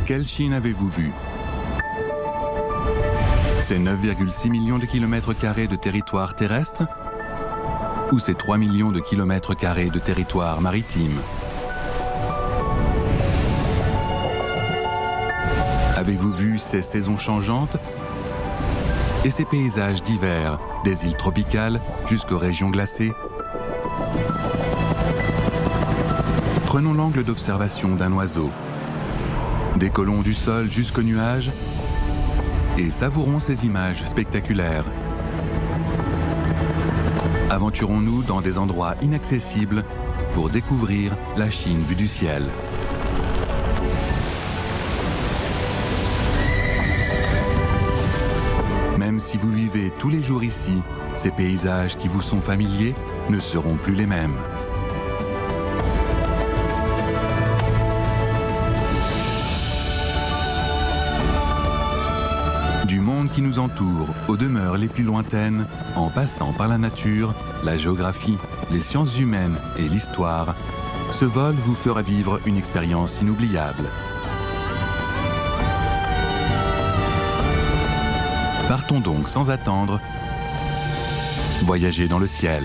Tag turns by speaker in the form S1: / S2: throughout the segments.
S1: Quelle Chine avez-vous vu? Ces 9,6 millions de kilomètres carrés de territoire terrestre ou ces 3 millions de kilomètres carrés de territoire maritime? Avez-vous vu ces saisons changeantes et ces paysages divers, des îles tropicales jusqu'aux régions glacées? Prenons l'angle d'observation d'un oiseau. Décollons du sol jusqu'aux nuages et savourons ces images spectaculaires. Aventurons-nous dans des endroits inaccessibles pour découvrir la Chine vue du ciel. Même si vous vivez tous les jours ici, ces paysages qui vous sont familiers ne seront plus les mêmes. Du monde qui nous entoure aux demeures les plus lointaines, en passant par la nature, la géographie, les sciences humaines et l'histoire, ce vol vous fera vivre une expérience inoubliable. Partons donc sans attendre, voyager dans le ciel.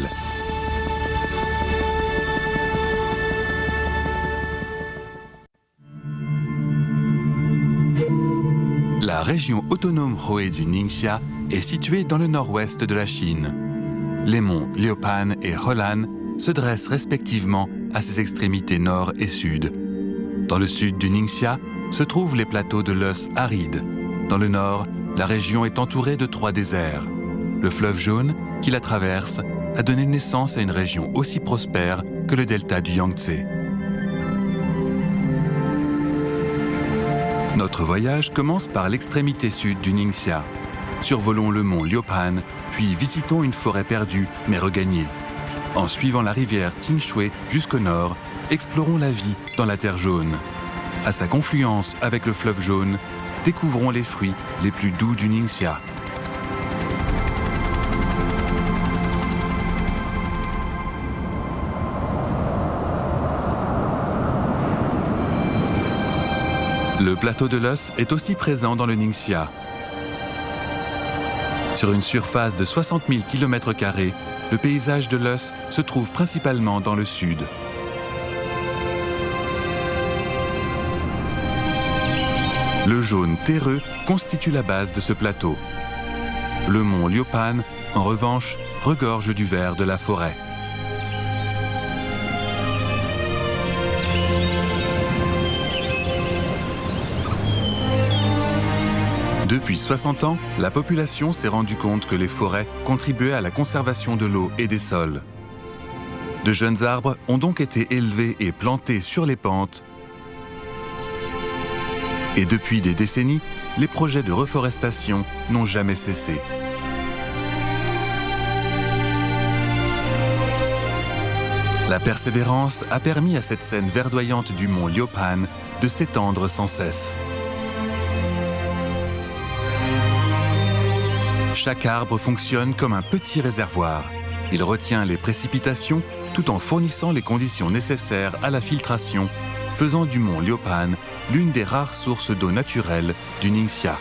S1: La région autonome Hohe du Ningxia est située dans le nord-ouest de la Chine. Les monts Liupan et Helan se dressent respectivement à ses extrémités nord et sud. Dans le sud du Ningxia se trouvent les plateaux de l'Eus arides. Dans le nord, la région est entourée de 3 déserts. Le fleuve jaune, qui la traverse, a donné naissance à une région aussi prospère que le delta du Yangtze. Notre voyage commence par l'extrémité sud du Ningxia. Survolons le mont Liupan, puis visitons une forêt perdue mais regagnée. En suivant la rivière Tingshui jusqu'au nord, explorons la vie dans la terre jaune. À sa confluence avec le fleuve jaune, découvrons les fruits les plus doux du Ningxia. Le plateau de l'Eus est aussi présent dans le Ningxia. Sur une surface de 60 000 km², le paysage de l'Eus se trouve principalement dans le sud. Le jaune terreux constitue la base de ce plateau. Le mont Liupan, en revanche, regorge du vert de la forêt. Depuis 60 ans, la population s'est rendue compte que les forêts contribuaient à la conservation de l'eau et des sols. De jeunes arbres ont donc été élevés et plantés sur les pentes. Et depuis des décennies, les projets de reforestation n'ont jamais cessé. La persévérance a permis à cette scène verdoyante du mont Liupan de s'étendre sans cesse. Chaque arbre fonctionne comme un petit réservoir. Il retient les précipitations tout en fournissant les conditions nécessaires à la filtration, faisant du mont Liupan l'une des rares sources d'eau naturelle du Ningxia.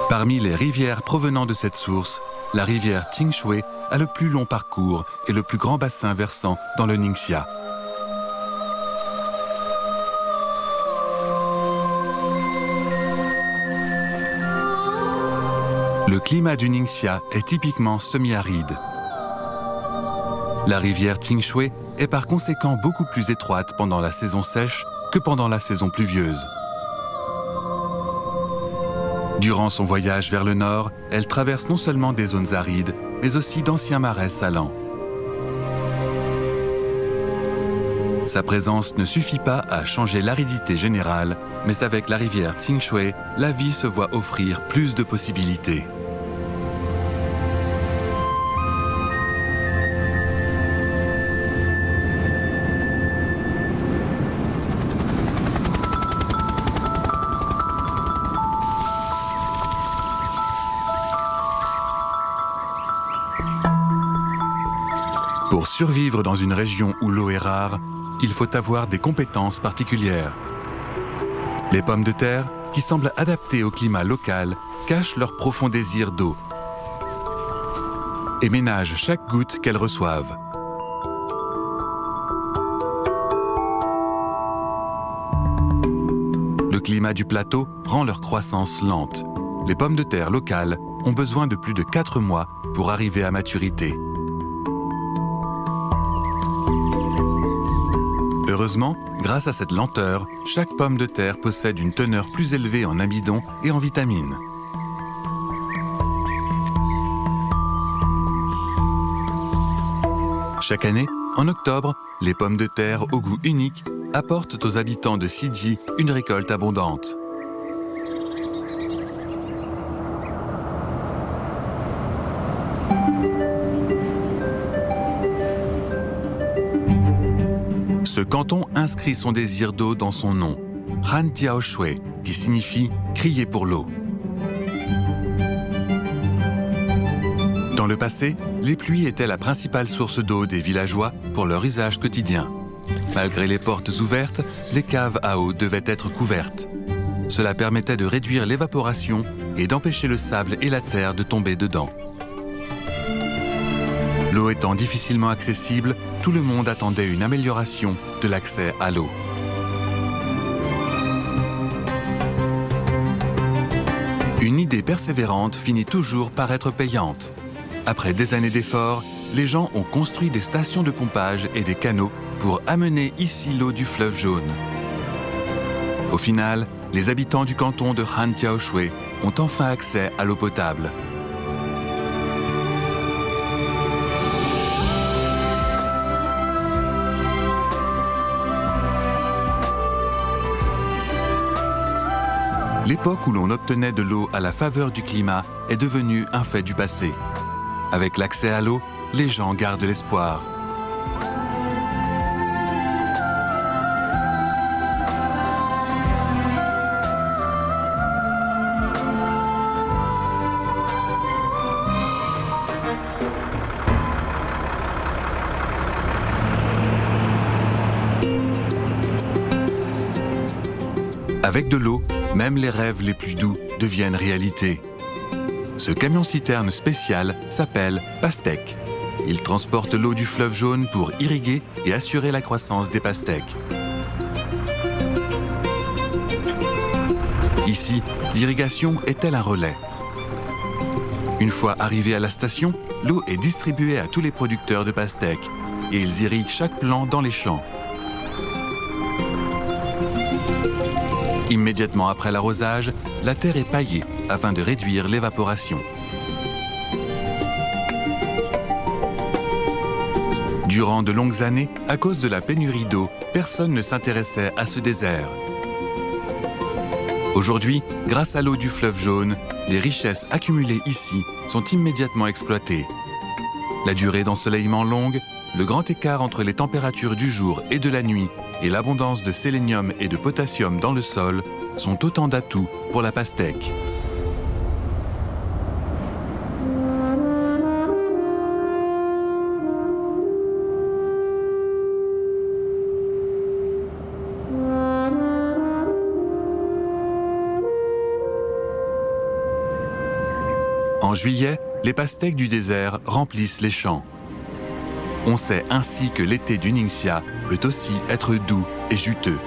S1: Parmi les rivières provenant de cette source, la rivière Tingshui a le plus long parcours et le plus grand bassin versant dans le Ningxia. Le climat du Ningxia est typiquement semi-aride. La rivière Tingshui est par conséquent beaucoup plus étroite pendant la saison sèche que pendant la saison pluvieuse. Durant son voyage vers le nord, elle traverse non seulement des zones arides, mais aussi d'anciens marais salants. Sa présence ne suffit pas à changer l'aridité générale, mais avec la rivière Tingshui, la vie se voit offrir plus de possibilités. Pour survivre dans une région où l'eau est rare, il faut avoir des compétences particulières. Les pommes de terre, qui semblent adaptées au climat local, cachent leur profond désir d'eau et ménagent chaque goutte qu'elles reçoivent. Le climat du plateau rend leur croissance lente. Les pommes de terre locales ont besoin de plus de 4 mois pour arriver à maturité. Heureusement, grâce à cette lenteur, chaque pomme de terre possède une teneur plus élevée en amidon et en vitamines. Chaque année, en octobre, les pommes de terre au goût unique apportent aux habitants de Sigi une récolte abondante. Ce canton inscrit son désir d'eau dans son nom, Han Tiao Shui, qui signifie « crier pour l'eau ». Dans le passé, les pluies étaient la principale source d'eau des villageois pour leur usage quotidien. Malgré les portes ouvertes, les caves à eau devaient être couvertes. Cela permettait de réduire l'évaporation et d'empêcher le sable et la terre de tomber dedans. L'eau étant difficilement accessible, tout le monde attendait une amélioration de l'accès à l'eau. Une idée persévérante finit toujours par être payante. Après des années d'efforts, les gens ont construit des stations de pompage et des canaux pour amener ici l'eau du fleuve Jaune. Au final, les habitants du canton de Han Tiao Shui ont enfin accès à l'eau potable. L'époque où l'on obtenait de l'eau à la faveur du climat est devenue un fait du passé. Avec l'accès à l'eau, les gens gardent l'espoir. Avec de l'eau, même les rêves les plus doux deviennent réalité. Ce camion-citerne spécial s'appelle pastèque. Il transporte l'eau du fleuve Jaune pour irriguer et assurer la croissance des pastèques. Ici, l'irrigation est-elle un relais? Une fois arrivé à la station, l'eau est distribuée à tous les producteurs de pastèques et ils irriguent chaque plant dans les champs. Immédiatement après l'arrosage, la terre est paillée afin de réduire l'évaporation. Durant de longues années, à cause de la pénurie d'eau, personne ne s'intéressait à ce désert. Aujourd'hui, grâce à l'eau du fleuve Jaune, les richesses accumulées ici sont immédiatement exploitées. La durée d'ensoleillement longue, le grand écart entre les températures du jour et de la nuit et l'abondance de sélénium et de potassium dans le sol sont autant d'atouts pour la pastèque. En juillet, les pastèques du désert remplissent les champs. On sait ainsi que l'été du Ningxia peut aussi être doux et juteux.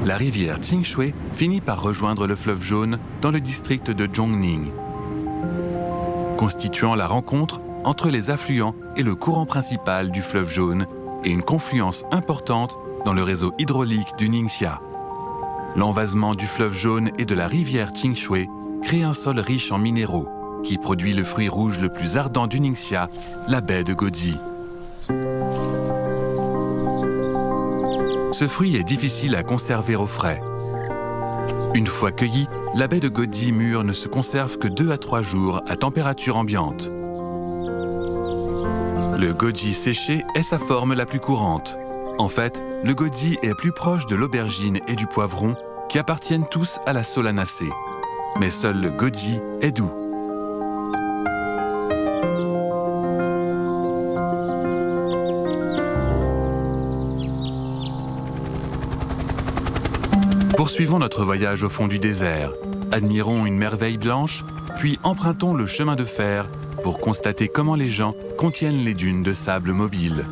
S1: La rivière Qingshui finit par rejoindre le fleuve Jaune dans le district de Zhongning, constituant la rencontre entre les affluents et le courant principal du fleuve Jaune et une confluence importante dans le réseau hydraulique du Ningxia. L'envasement du fleuve Jaune et de la rivière Qingshui crée un sol riche en minéraux. qui produit le fruit rouge le plus ardent du Ningxia, la baie de Guoji. Ce fruit est difficile à conserver au frais. Une fois cueilli, la baie de Guoji mûre ne se conserve que 2 à 3 jours à température ambiante. Le goji séché est sa forme la plus courante. En fait, le goji est plus proche de l'aubergine et du poivron, qui appartiennent tous à la solanacée. Mais seul le goji est doux. Poursuivons notre voyage au fond du désert. Admirons une merveille blanche, puis empruntons le chemin de fer pour constater comment les gens contiennent les dunes de sable mobile.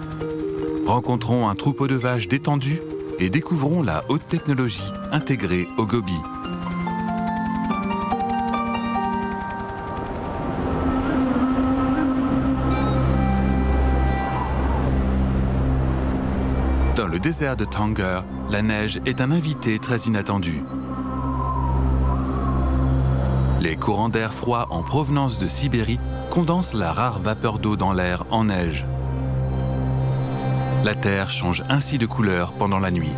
S1: Rencontrons un troupeau de vaches détendues et découvrons la haute technologie intégrée au Gobi. Dans le désert de Tanger, la neige est un invité très inattendu. Les courants d'air froid en provenance de Sibérie condensent la rare vapeur d'eau dans l'air en neige. La terre change ainsi de couleur pendant la nuit.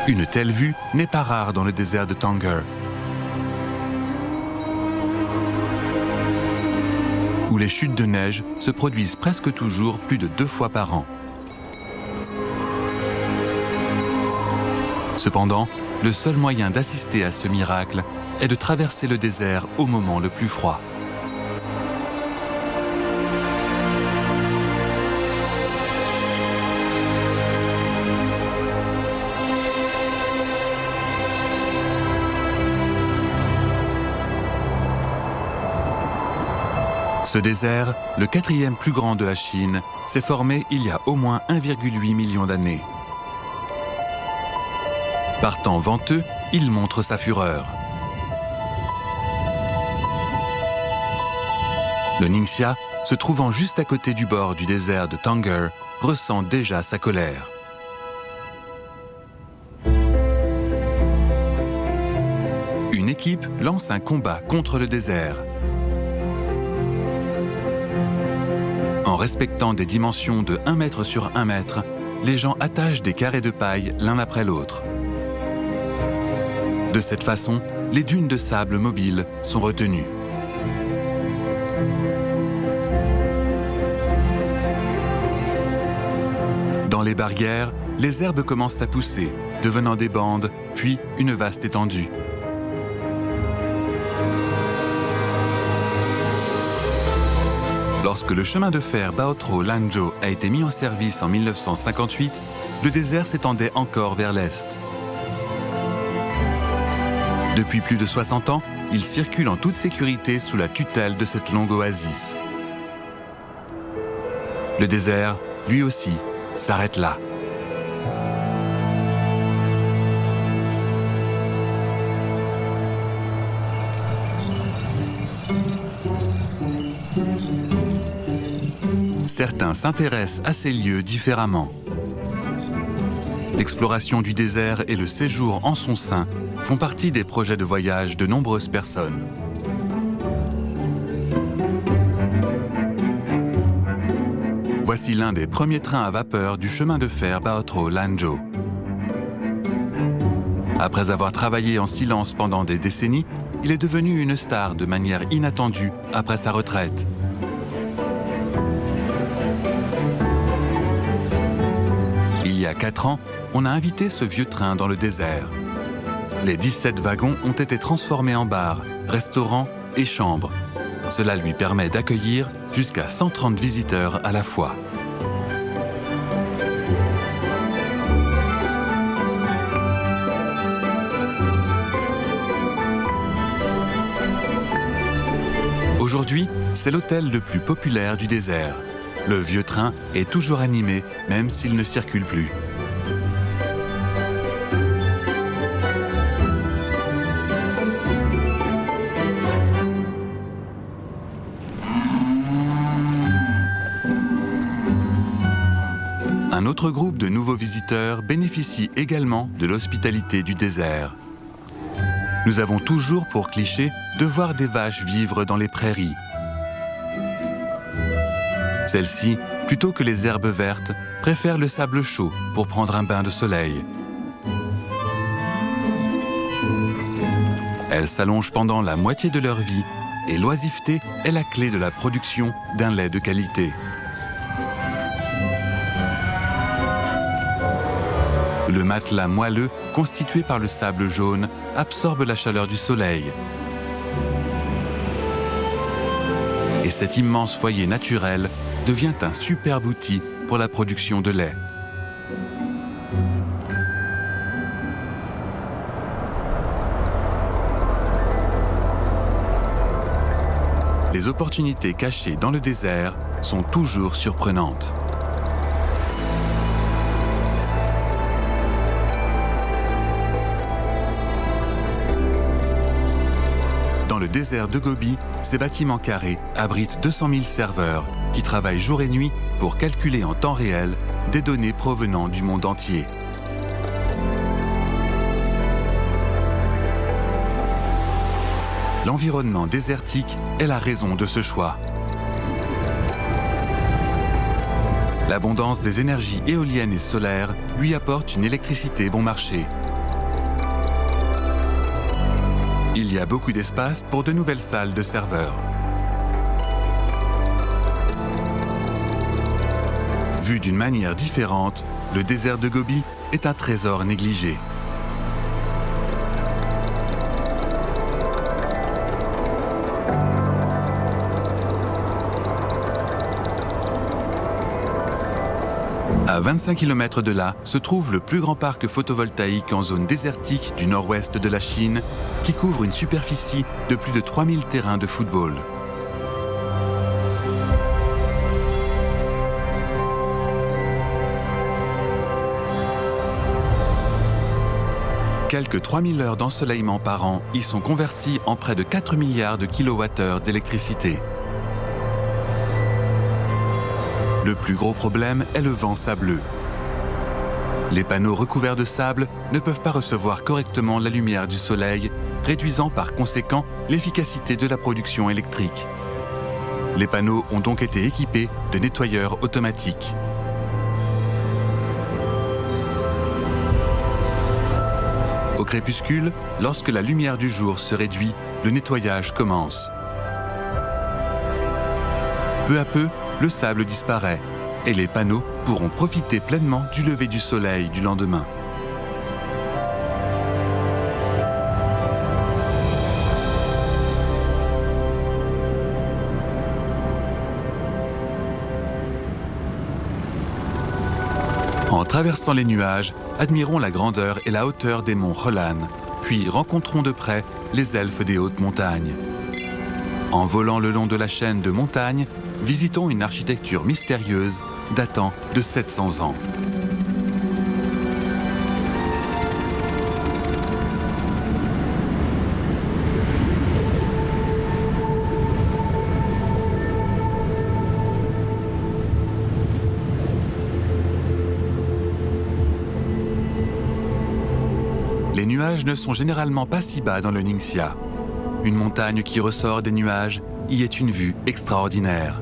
S1: Une telle vue n'est pas rare dans le désert de Tanger, où les chutes de neige se produisent presque toujours plus de 2 fois par an. Cependant, le seul moyen d'assister à ce miracle est de traverser le désert au moment le plus froid. Ce désert, le 4e plus grand de la Chine, s'est formé il y a au moins 1,8 million d'années. Par temps venteux, il montre sa fureur. Le Ningxia, se trouvant juste à côté du bord du désert de Tanger, ressent déjà sa colère. Une équipe lance un combat contre le désert. En respectant des dimensions de 1 mètre sur 1 mètre, les gens attachent des carrés de paille l'un après l'autre. De cette façon, les dunes de sable mobiles sont retenues. Dans les barrières, les herbes commencent à pousser, devenant des bandes, puis une vaste étendue. Lorsque le chemin de fer Baotrou-Lanzhou a été mis en service en 1958, le désert s'étendait encore vers l'est. Depuis plus de 60 ans, il circule en toute sécurité sous la tutelle de cette longue oasis. Le désert, lui aussi, s'arrête là. Certains s'intéressent à ces lieux différemment. L'exploration du désert et le séjour en son sein font partie des projets de voyage de nombreuses personnes. Voici l'un des premiers trains à vapeur du chemin de fer Baotrou-Lanzhou. Après avoir travaillé en silence pendant des décennies, il est devenu une star de manière inattendue après sa retraite. Il y a 4 ans, on a invité ce vieux train dans le désert. Les 17 wagons ont été transformés en bar, restaurants et chambres. Cela lui permet d'accueillir jusqu'à 130 visiteurs à la fois. Aujourd'hui, c'est l'hôtel le plus populaire du désert. Le vieux train est toujours animé, même s'il ne circule plus. Un autre Notre groupe de nouveaux visiteurs bénéficie également de l'hospitalité du désert. Nous avons toujours pour cliché de voir des vaches vivre dans les prairies. Celles-ci, plutôt que les herbes vertes, préfèrent le sable chaud pour prendre un bain de soleil. Elles s'allongent pendant la moitié de leur vie et l'oisiveté est la clé de la production d'un lait de qualité. Le matelas moelleux, constitué par le sable jaune, absorbe la chaleur du soleil. Et cet immense foyer naturel devient un superbe outil pour la production de lait. Les opportunités cachées dans le désert sont toujours surprenantes. Dans le désert de Gobi, ces bâtiments carrés abritent 200 000 serveurs qui travaillent jour et nuit pour calculer en temps réel des données provenant du monde entier. L'environnement désertique est la raison de ce choix. L'abondance des énergies éoliennes et solaires lui apporte une électricité bon marché. Il y a beaucoup d'espace pour de nouvelles salles de serveurs. Vu d'une manière différente, le désert de Gobi est un trésor négligé. À 25 km de là se trouve le plus grand parc photovoltaïque en zone désertique du nord-ouest de la Chine, qui couvre une superficie de plus de 3000 terrains de football. Quelques 3000 heures d'ensoleillement par an y sont converties en près de 4 milliards de kilowattheures d'électricité. Le plus gros problème est le vent sableux. Les panneaux recouverts de sable ne peuvent pas recevoir correctement la lumière du soleil, réduisant par conséquent l'efficacité de la production électrique. Les panneaux ont donc été équipés de nettoyeurs automatiques. Au crépuscule, lorsque la lumière du jour se réduit, le nettoyage commence. Peu à peu, le sable disparaît et les panneaux pourront profiter pleinement du lever du soleil du lendemain. En traversant les nuages, admirons la grandeur et la hauteur des monts Holan, puis rencontrons de près les elfes des hautes montagnes. En volant le long de la chaîne de montagnes, visitons une architecture mystérieuse datant de 700 ans. Les nuages ne sont généralement pas si bas dans le Ningxia. Une montagne qui ressort des nuages y est une vue extraordinaire.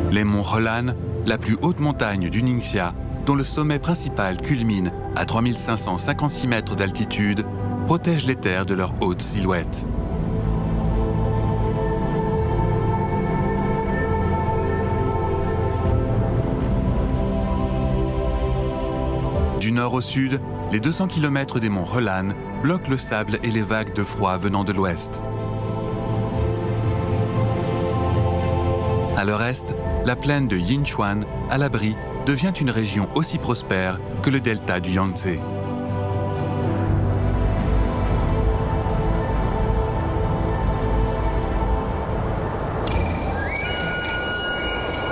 S1: Les monts Holan, la plus haute montagne du Ningxia, dont le sommet principal culmine à 3556 mètres d'altitude, protègent les terres de leur haute silhouette. Du nord au sud, les 200 km des monts Holan bloquent le sable et les vagues de froid venant de l'ouest. À leur est, la plaine de Yinchuan, à l'abri, devient une région aussi prospère que le delta du Yangtze.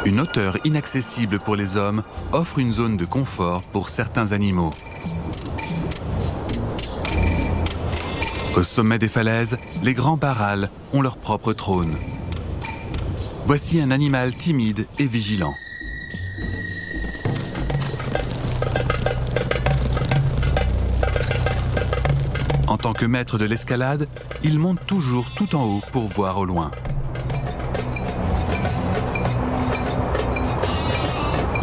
S1: Une hauteur inaccessible pour les hommes offre une zone de confort pour certains animaux. Au sommet des falaises, les grands barals ont leur propre trône. Voici un animal timide et vigilant. tant que maîtres de l'escalade, ils montent toujours tout en haut pour voir au loin.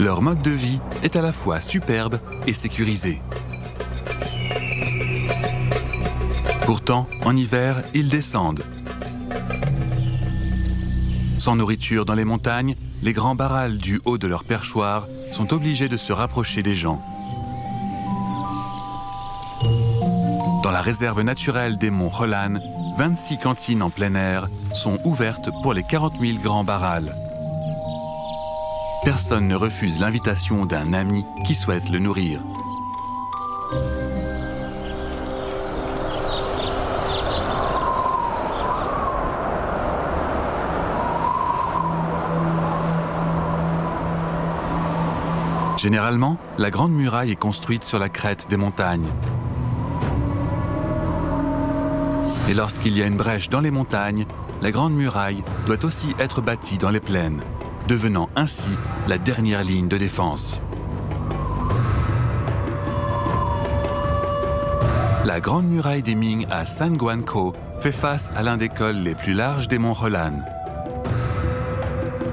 S1: Leur mode de vie est à la fois superbe et sécurisé. Pourtant, en hiver, ils descendent. Sans nourriture dans les montagnes, les grands barrals du haut de leur perchoir sont obligés de se rapprocher des gens. Dans la réserve naturelle des monts Rolan, 26 cantines en plein air sont ouvertes pour les 40 000 grands barrals. Personne ne refuse l'invitation d'un ami qui souhaite le nourrir. Généralement, la Grande Muraille est construite sur la crête des montagnes. Et lorsqu'il y a une brèche dans les montagnes, la Grande Muraille doit aussi être bâtie dans les plaines, devenant ainsi la dernière ligne de défense. La Grande Muraille des Ming à Sanguanko fait face à l'un des cols les plus larges des monts Rolan.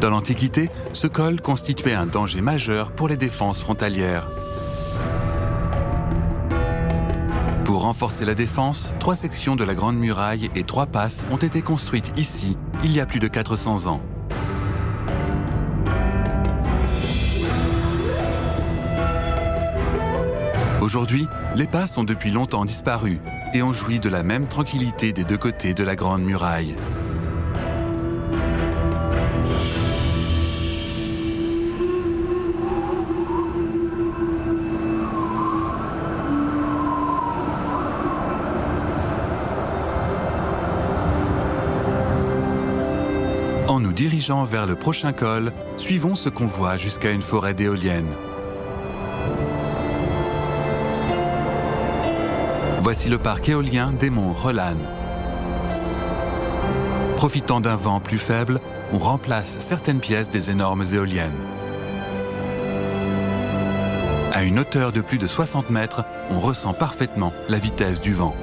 S1: Dans l'Antiquité, ce col constituait un danger majeur pour les défenses frontalières. Pour renforcer la défense, 3 sections de la Grande Muraille et 3 passes ont été construites ici, il y a plus de 400 ans. Aujourd'hui, les passes ont depuis longtemps disparu et ont joui de la même tranquillité des deux côtés de la Grande Muraille. En nous dirigeant vers le prochain col, suivons ce convoi jusqu'à une forêt d'éoliennes. Voici le parc éolien des monts Rolan. Profitant d'un vent plus faible, on remplace certaines pièces des énormes éoliennes. À une hauteur de plus de 60 mètres, on ressent parfaitement la vitesse du vent.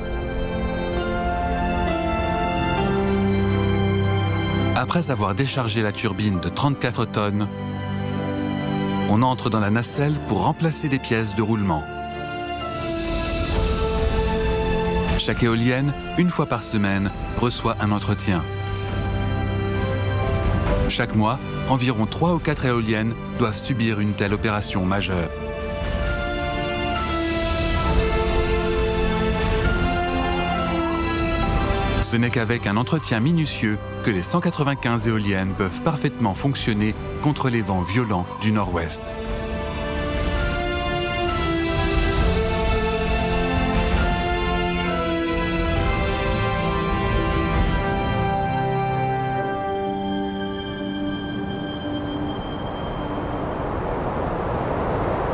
S1: Après avoir déchargé la turbine de 34 tonnes, on entre dans la nacelle pour remplacer des pièces de roulement. Chaque éolienne, une fois par semaine, reçoit un entretien. Chaque mois, environ 3 ou 4 éoliennes doivent subir une telle opération majeure. Ce n'est qu'avec un entretien minutieux que les 195 éoliennes peuvent parfaitement fonctionner contre les vents violents du nord-ouest.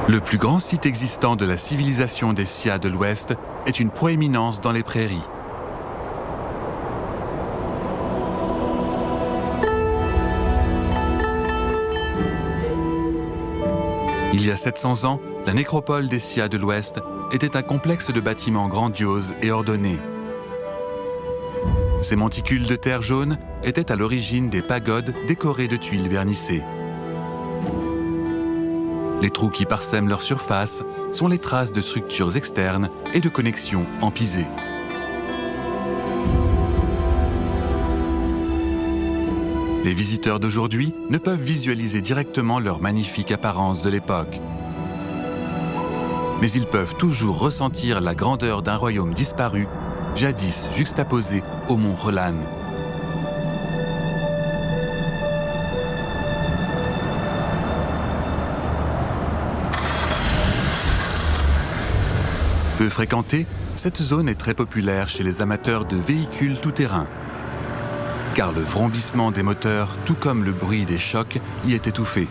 S1: Le plus grand site existant de la civilisation des Sia de l'Ouest est une proéminence dans les prairies. Il y a 700 ans, la nécropole des Sia de l'Ouest était un complexe de bâtiments grandioses et ordonnés. Ces monticules de terre jaune étaient à l'origine des pagodes décorées de tuiles vernissées. Les trous qui parsèment leur surface sont les traces de structures externes et de connexions empisées. Les visiteurs d'aujourd'hui ne peuvent visualiser directement leur magnifique apparence de l'époque. Mais ils peuvent toujours ressentir la grandeur d'un royaume disparu, jadis juxtaposé au mont Rolan. Peu fréquentée, cette zone est très populaire chez les amateurs de véhicules tout-terrain. Car le vrombissement des moteurs, tout comme le bruit des chocs, y est étouffé.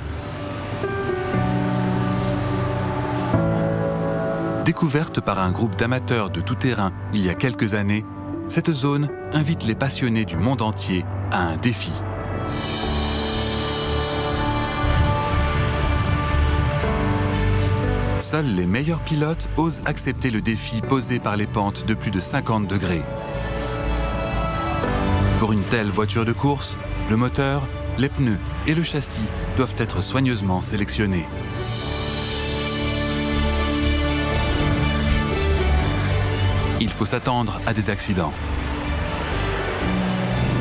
S1: Découverte par un groupe d'amateurs de tout-terrain il y a quelques années, cette zone invite les passionnés du monde entier à un défi. Seuls les meilleurs pilotes osent accepter le défi posé par les pentes de plus de 50 degrés. Pour une telle voiture de course, le moteur, les pneus et le châssis doivent être soigneusement sélectionnés. Il faut s'attendre à des accidents.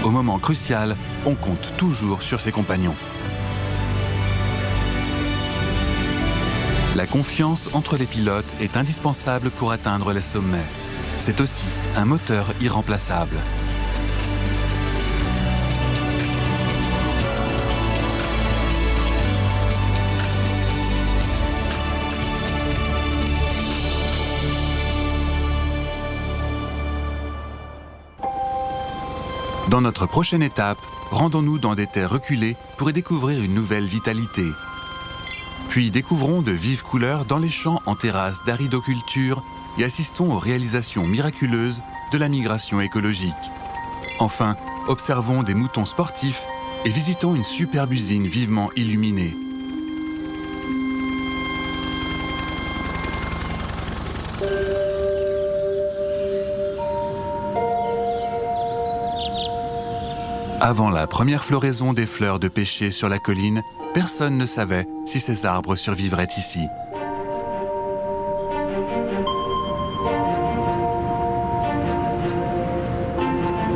S1: Au moment crucial, on compte toujours sur ses compagnons. La confiance entre les pilotes est indispensable pour atteindre les sommets. C'est aussi un moteur irremplaçable. Dans notre prochaine étape, rendons-nous dans des terres reculées pour y découvrir une nouvelle vitalité. Puis découvrons de vives couleurs dans les champs en terrasses d'aridoculture et assistons aux réalisations miraculeuses de la migration écologique. Enfin, observons des moutons sportifs et visitons une superbe usine vivement illuminée. Avant la première floraison des fleurs de pêcher sur la colline, personne ne savait si ces arbres survivraient ici.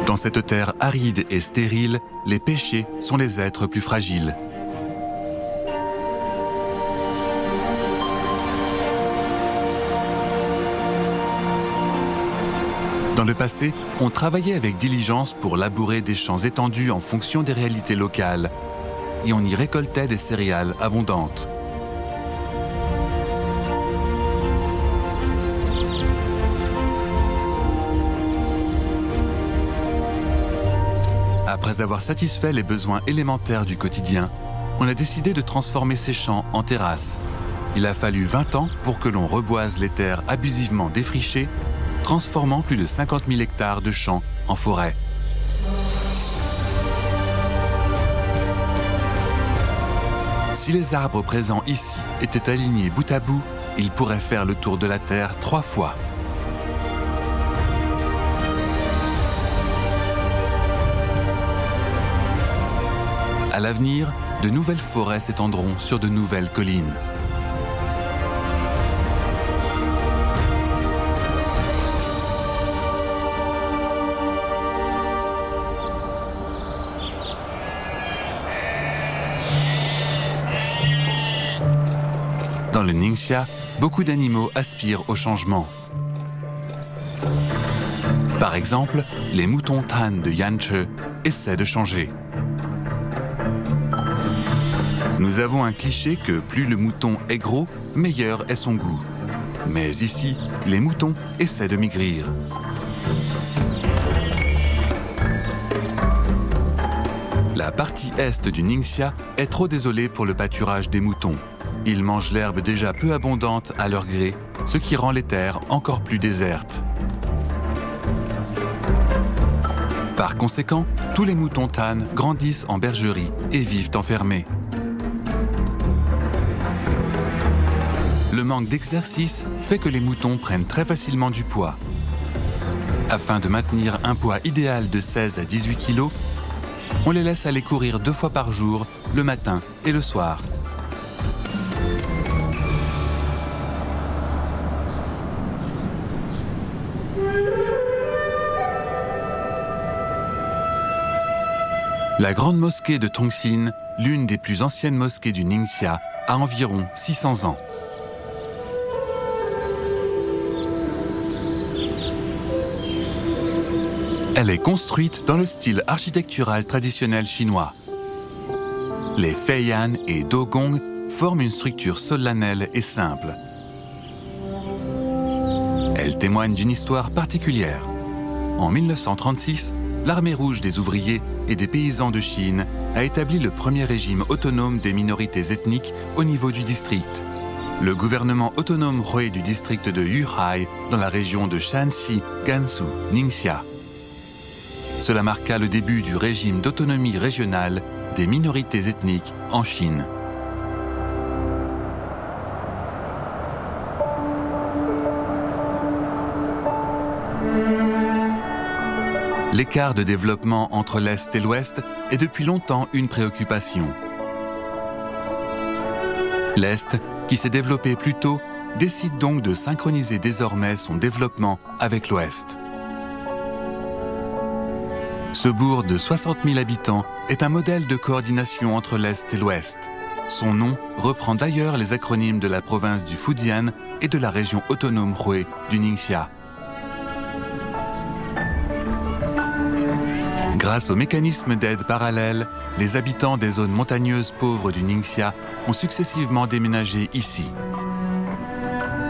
S1: Dans cette terre aride et stérile, les pêchers sont les êtres plus fragiles. Dans le passé, on travaillait avec diligence pour labourer des champs étendus en fonction des réalités locales, et on y récoltait des céréales abondantes. Après avoir satisfait les besoins élémentaires du quotidien, on a décidé de transformer ces champs en terrasses. Il a fallu 20 ans pour que l'on reboise les terres abusivement défrichées, transformant plus de 50 000 hectares de champs en forêt. Si les arbres présents ici étaient alignés bout à bout, ils pourraient faire le tour de la Terre 3 fois. À l'avenir, de nouvelles forêts s'étendront sur de nouvelles collines. Dans le Ningxia, beaucoup d'animaux aspirent au changement. Par exemple, les moutons Tan de Yanche essaient de changer. Nous avons un cliché que plus le mouton est gros, meilleur est son goût. Mais ici, les moutons essaient de maigrir. La partie est du Ningxia est trop désolée pour le pâturage des moutons. Ils mangent l'herbe déjà peu abondante à leur gré, ce qui rend les terres encore plus désertes. Par conséquent, tous les moutons Tan grandissent en bergerie et vivent enfermés. Le manque d'exercice fait que les moutons prennent très facilement du poids. Afin de maintenir un poids idéal de 16 à 18 kg, on les laisse aller courir 2 fois par jour, le matin et le soir. La grande mosquée de Tongxin, l'une des plus anciennes mosquées du Ningxia, a environ 600 ans. Elle est construite dans le style architectural traditionnel chinois. Les Feiyan et Dogong forment une structure solennelle et simple. Elle témoigne d'une histoire particulière. En 1936, l'Armée rouge des ouvriers et des paysans de Chine a établi le premier régime autonome des minorités ethniques au niveau du district. Le gouvernement autonome Hui du district de Yuhai, dans la région de Shanxi, Gansu, Ningxia. Cela marqua le début du régime d'autonomie régionale des minorités ethniques en Chine. L'écart de développement entre l'Est et l'Ouest est depuis longtemps une préoccupation. L'Est, qui s'est développé plus tôt, décide donc de synchroniser désormais son développement avec l'Ouest. Ce bourg de 60 000 habitants est un modèle de coordination entre l'Est et l'Ouest. Son nom reprend d'ailleurs les acronymes de la province du Fujian et de la région autonome Hue du Ningxia. Grâce au mécanisme d'aide parallèle, les habitants des zones montagneuses pauvres du Ningxia ont successivement déménagé ici.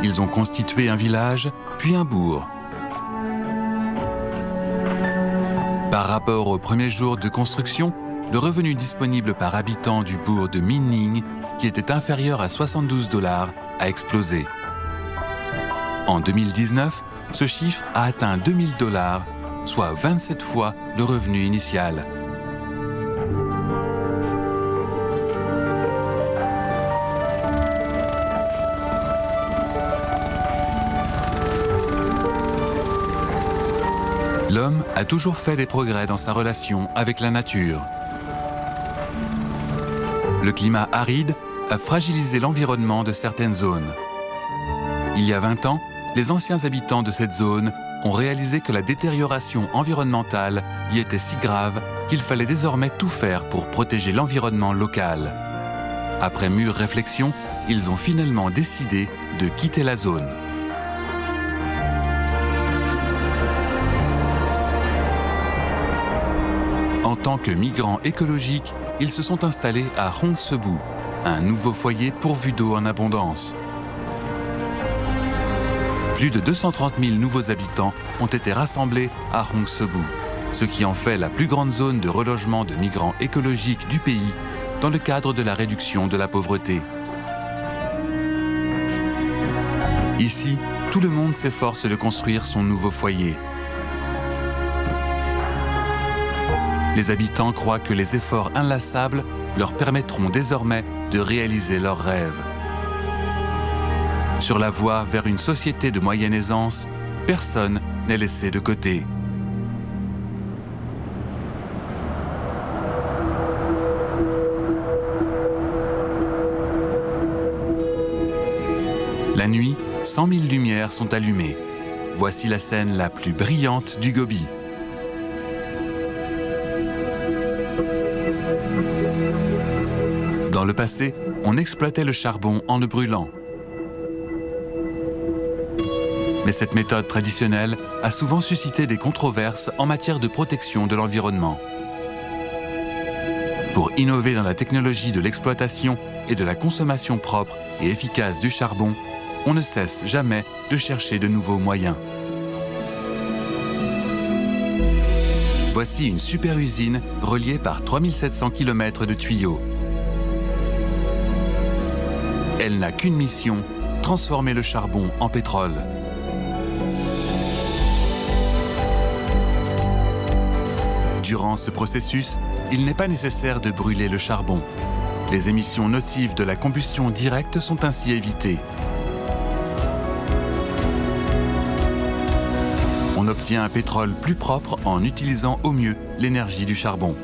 S1: Ils ont constitué un village, puis un bourg. Par rapport aux premiers jours de construction, le revenu disponible par habitant du bourg de Minning, qui était inférieur à 72 $, a explosé. En 2019, ce chiffre a atteint 2 000 $, soit 27 fois le revenu initial. L'homme a toujours fait des progrès dans sa relation avec la nature. Le climat aride a fragilisé l'environnement de certaines zones. Il y a 20 ans, les anciens habitants de cette zone ont réalisé que la détérioration environnementale y était si grave qu'il fallait désormais tout faire pour protéger l'environnement local. Après mûre réflexion, ils ont finalement décidé de quitter la zone. En tant que migrants écologiques, ils se sont installés à Hongsebu, un nouveau foyer pourvu d'eau en abondance. Plus de 230 000 nouveaux habitants ont été rassemblés à Hongsebu, ce qui en fait la plus grande zone de relogement de migrants écologiques du pays dans le cadre de la réduction de la pauvreté. Ici, tout le monde s'efforce de construire son nouveau foyer. Les habitants croient que les efforts inlassables leur permettront désormais de réaliser leurs rêves. Sur la voie vers une société de moyenne aisance, personne n'est laissé de côté. La nuit, 100 000 lumières sont allumées. Voici la scène la plus brillante du Gobi. Dans le passé, on exploitait le charbon en le brûlant. Mais cette méthode traditionnelle a souvent suscité des controverses en matière de protection de l'environnement. Pour innover dans la technologie de l'exploitation et de la consommation propre et efficace du charbon, on ne cesse jamais de chercher de nouveaux moyens. Voici une super usine reliée par 3700 km de tuyaux. Elle n'a qu'une mission, transformer le charbon en pétrole. Durant ce processus, il n'est pas nécessaire de brûler le charbon. Les émissions nocives de la combustion directe sont ainsi évitées. On obtient un pétrole plus propre en utilisant au mieux l'énergie du charbon.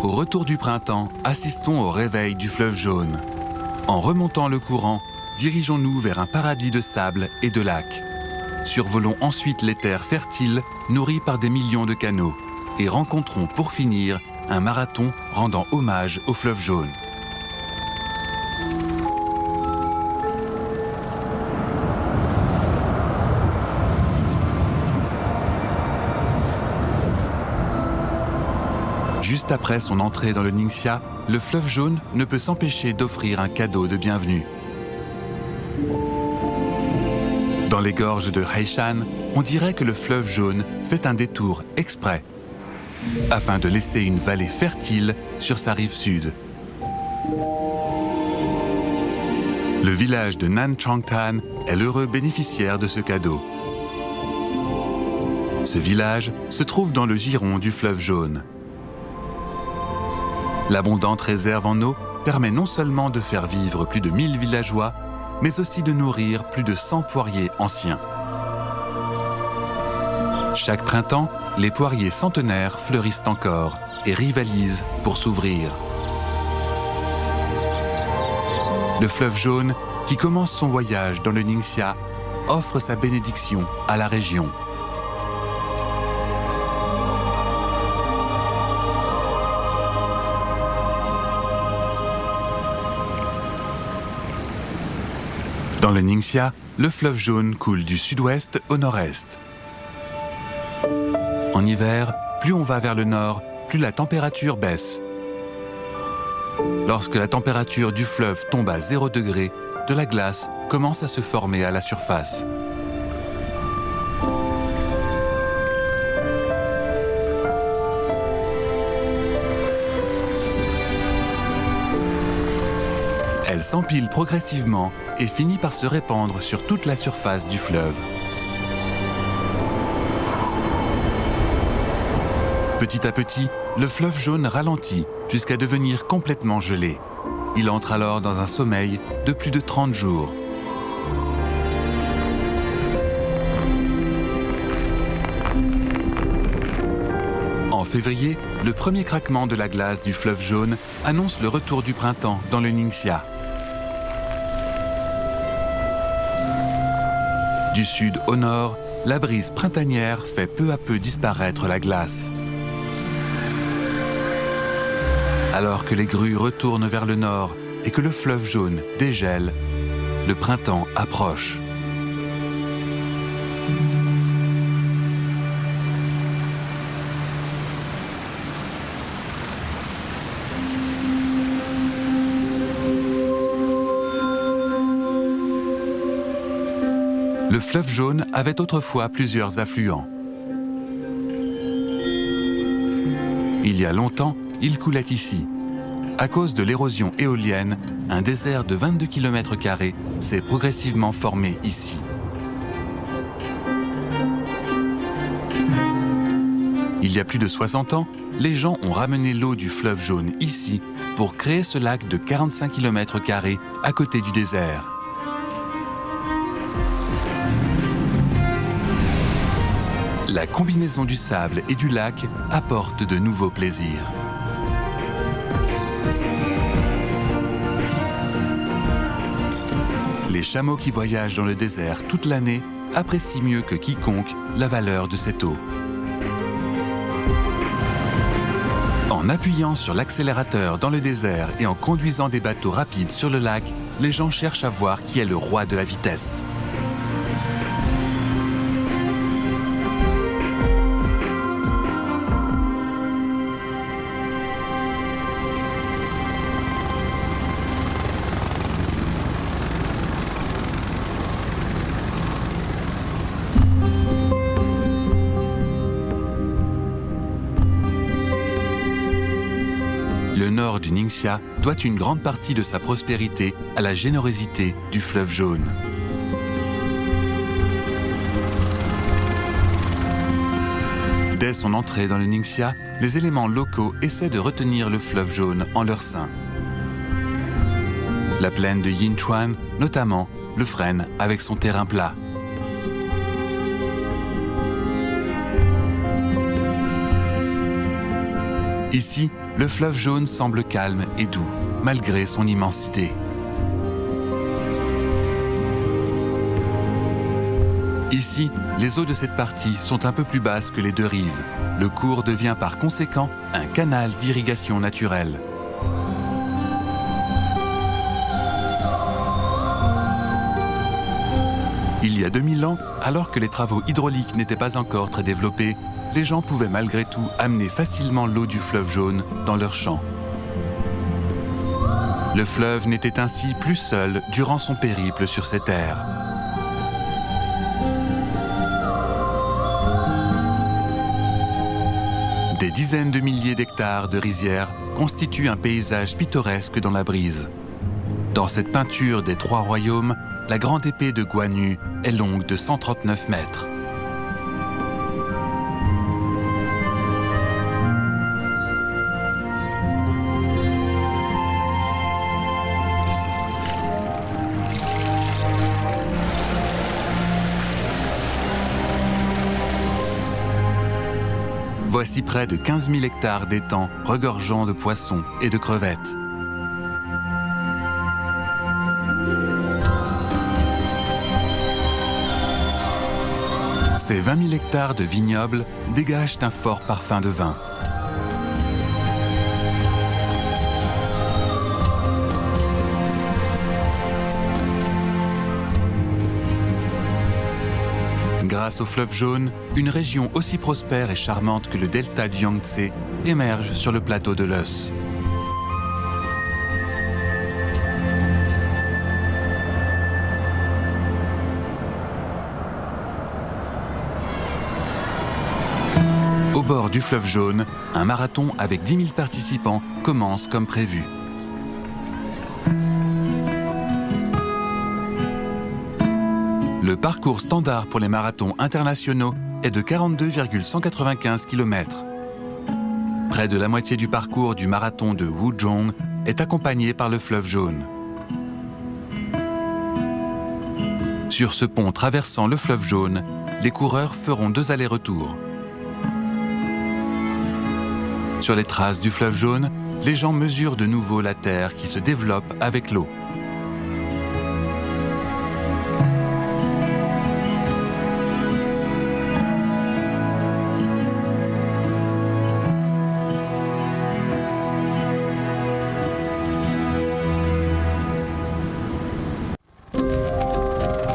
S1: Au retour du printemps, assistons au réveil du fleuve jaune. En remontant le courant, dirigeons-nous vers un paradis de sable et de lacs. Survolons ensuite les terres fertiles nourries par des millions de canaux et rencontrons pour finir un marathon rendant hommage au fleuve jaune. Juste après son entrée dans le Ningxia, le fleuve jaune ne peut s'empêcher d'offrir un cadeau de bienvenue. Dans les gorges de Heishan, on dirait que le fleuve jaune fait un détour exprès, afin de laisser une vallée fertile sur sa rive sud. Le village de Nanchangtan est l'heureux bénéficiaire de ce cadeau. Ce village se trouve dans le giron du fleuve jaune. L'abondante réserve en eau permet non seulement de faire vivre plus de 1000 villageois, mais aussi de nourrir plus de 100 poiriers anciens. Chaque printemps, les poiriers centenaires fleurissent encore et rivalisent pour s'ouvrir. Le fleuve jaune, qui commence son voyage dans le Ningxia, offre sa bénédiction à la région. Dans le Ningxia, le fleuve jaune coule du sud-ouest au nord-est. En hiver, plus on va vers le nord, plus la température baisse. Lorsque la température du fleuve tombe à 0 degré, de la glace commence à se former à la surface. Elle s'empile progressivement et finit par se répandre sur toute la surface du fleuve. Petit à petit, le fleuve jaune ralentit jusqu'à devenir complètement gelé. Il entre alors dans un sommeil de plus de 30 jours. En février, le premier craquement de la glace du fleuve jaune annonce le retour du printemps dans le Ningxia. Du sud au nord, la brise printanière fait peu à peu disparaître la glace. Alors que les grues retournent vers le nord et que le fleuve jaune dégèle, le printemps approche. Le fleuve jaune avait autrefois plusieurs affluents. Il y a longtemps, il coulait ici. À cause de l'érosion éolienne, un désert de 22 km² s'est progressivement formé ici. Il y a plus de 60 ans, les gens ont ramené l'eau du fleuve jaune ici pour créer ce lac de 45 km² à côté du désert. La combinaison du sable et du lac apporte de nouveaux plaisirs. Les chameaux qui voyagent dans le désert toute l'année apprécient mieux que quiconque la valeur de cette eau. En appuyant sur l'accélérateur dans le désert et en conduisant des bateaux rapides sur le lac, les gens cherchent à voir qui est le roi de la vitesse. Le nord du Ningxia doit une grande partie de sa prospérité à la générosité du fleuve jaune. Dès son entrée dans le Ningxia, les éléments locaux essaient de retenir le fleuve jaune en leur sein. La plaine de Yinchuan, notamment, le freine avec son terrain plat. Ici, le fleuve jaune semble calme et doux, malgré son immensité. Ici, les eaux de cette partie sont un peu plus basses que les deux rives. Le cours devient par conséquent un canal d'irrigation naturelle. Il y a 2000 ans, alors que les travaux hydrauliques n'étaient pas encore très développés, les gens pouvaient malgré tout amener facilement l'eau du fleuve jaune dans leurs champs. Le fleuve n'était ainsi plus seul durant son périple sur ces terres. Des dizaines de milliers d'hectares de rizières constituent un paysage pittoresque dans la brise. Dans cette peinture des trois royaumes, la grande épée de Guan Yu est longue de 139 mètres. Voici près de 15 000 hectares d'étangs regorgeant de poissons et de crevettes. Ces 20 000 hectares de vignobles dégagent un fort parfum de vin. Grâce au fleuve jaune, une région aussi prospère et charmante que le delta du Yangtze émerge sur le plateau de l'Eus. Au bord du fleuve jaune, un marathon avec 10 000 participants commence comme prévu. Le parcours standard pour les marathons internationaux est de 42,195 km. Près de la moitié du parcours du marathon de Wuzhong est accompagné par le fleuve jaune. Sur ce pont traversant le fleuve jaune, les coureurs feront 2 allers-retours. Sur les traces du fleuve jaune, les gens mesurent de nouveau la terre qui se développe avec l'eau.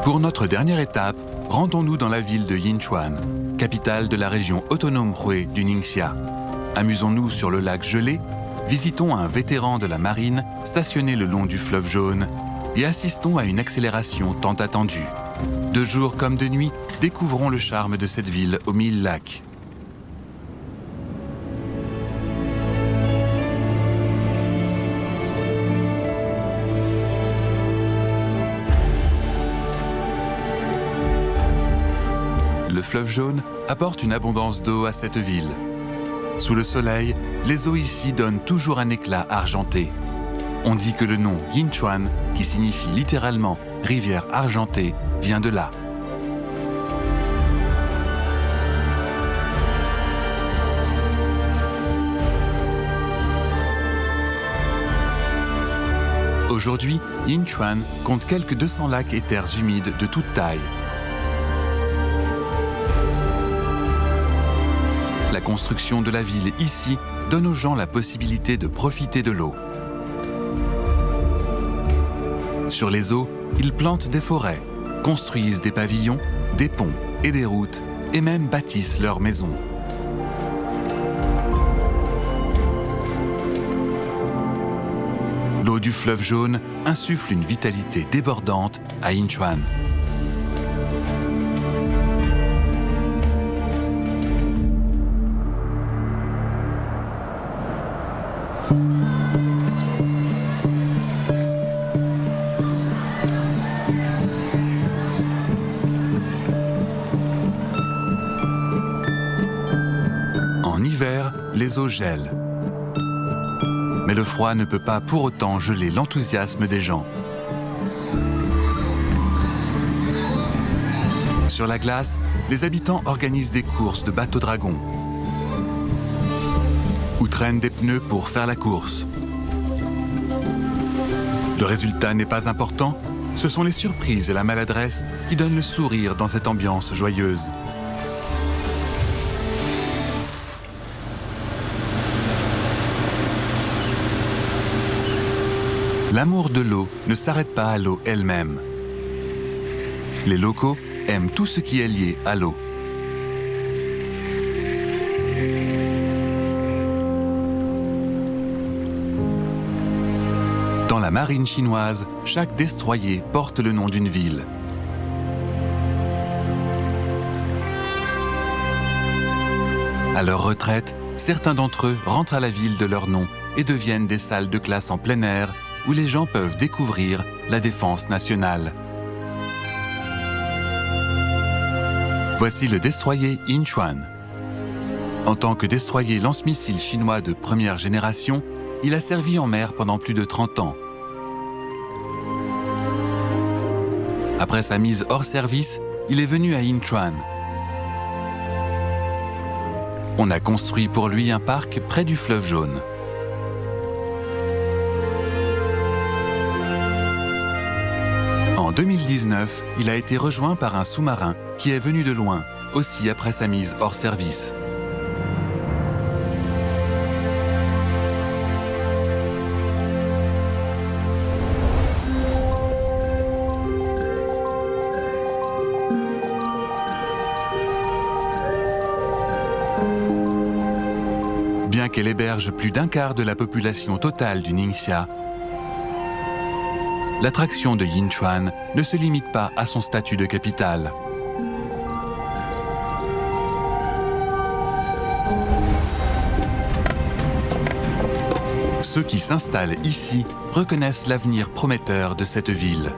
S1: Pour notre dernière étape, rendons-nous dans la ville de Yinchuan, capitale de la région autonome Hui du Ningxia. Amusons-nous sur le lac gelé, visitons un vétéran de la marine stationné le long du fleuve jaune et assistons à une accélération tant attendue. De jour comme de nuit, découvrons le charme de cette ville aux 1000 lacs. Le fleuve jaune apporte une abondance d'eau à cette ville. Sous le soleil, les eaux ici donnent toujours un éclat argenté. On dit que le nom Yinchuan, qui signifie littéralement « rivière argentée », vient de là. Aujourd'hui, Yinchuan compte quelques 200 lacs et terres humides de toute taille. La construction de la ville ici donne aux gens la possibilité de profiter de l'eau. Sur les eaux, ils plantent des forêts, construisent des pavillons, des ponts et des routes, et même bâtissent leurs maisons. L'eau du fleuve jaune insuffle une vitalité débordante à Yinchuan. En hiver, les eaux gèlent. Mais le froid ne peut pas pour autant geler l'enthousiasme des gens. Sur la glace, les habitants organisent des courses de bateaux dragons ou traînent des pneus pour faire la course. Le résultat n'est pas important, ce sont les surprises et la maladresse qui donnent le sourire dans cette ambiance joyeuse. L'amour de l'eau ne s'arrête pas à l'eau elle-même. Les locaux aiment tout ce qui est lié à l'eau. Dans la marine chinoise, chaque destroyer porte le nom d'une ville. À leur retraite, certains d'entre eux rentrent à la ville de leur nom et deviennent des salles de classe en plein air où les gens peuvent découvrir la défense nationale. Voici le destroyer Yinchuan. En tant que destroyer lance-missile chinois de première génération, il a servi en mer pendant plus de 30 ans. Après sa mise hors service, il est venu à Yinchuan. On a construit pour lui un parc près du fleuve Jaune. En 2019, il a été rejoint par un sous-marin qui est venu de loin, aussi après sa mise hors service. Bien qu'elle héberge plus d'un quart de la population totale du Ningxia, l'attraction de Yinchuan ne se limite pas à son statut de capitale. Ceux qui s'installent ici reconnaissent l'avenir prometteur de cette ville.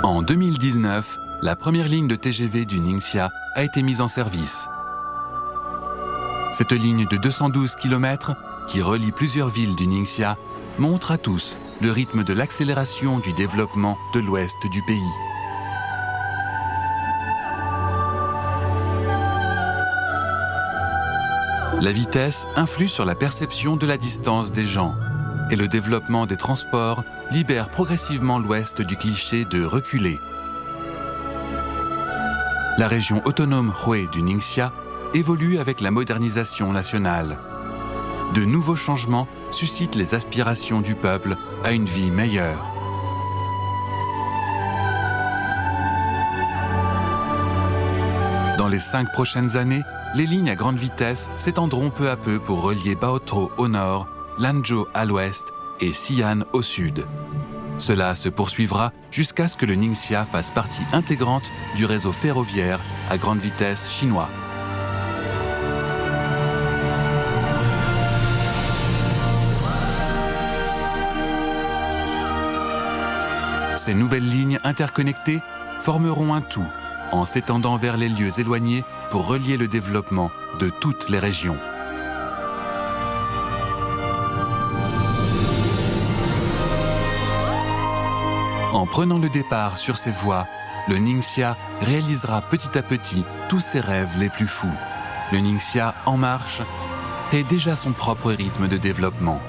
S1: En 2019, la première ligne de TGV du Ningxia a été mise en service. Cette ligne de 212 km, qui relie plusieurs villes du Ningxia, montre à tous le rythme de l'accélération du développement de l'ouest du pays. La vitesse influe sur la perception de la distance des gens, et le développement des transports libère progressivement l'ouest du cliché de reculer. La région autonome Hui du Ningxia évolue avec la modernisation nationale. De nouveaux changements suscitent les aspirations du peuple à une vie meilleure. Dans les 5 prochaines années, les lignes à grande vitesse s'étendront peu à peu pour relier Baotou au nord, Lanzhou à l'ouest et Xi'an au sud. Cela se poursuivra jusqu'à ce que le Ningxia fasse partie intégrante du réseau ferroviaire à grande vitesse chinois. Ces nouvelles lignes interconnectées formeront un tout en s'étendant vers les lieux éloignés pour relier le développement de toutes les régions. En prenant le départ sur ces voies, le Ningxia réalisera petit à petit tous ses rêves les plus fous. Le Ningxia en marche crée déjà son propre rythme de développement.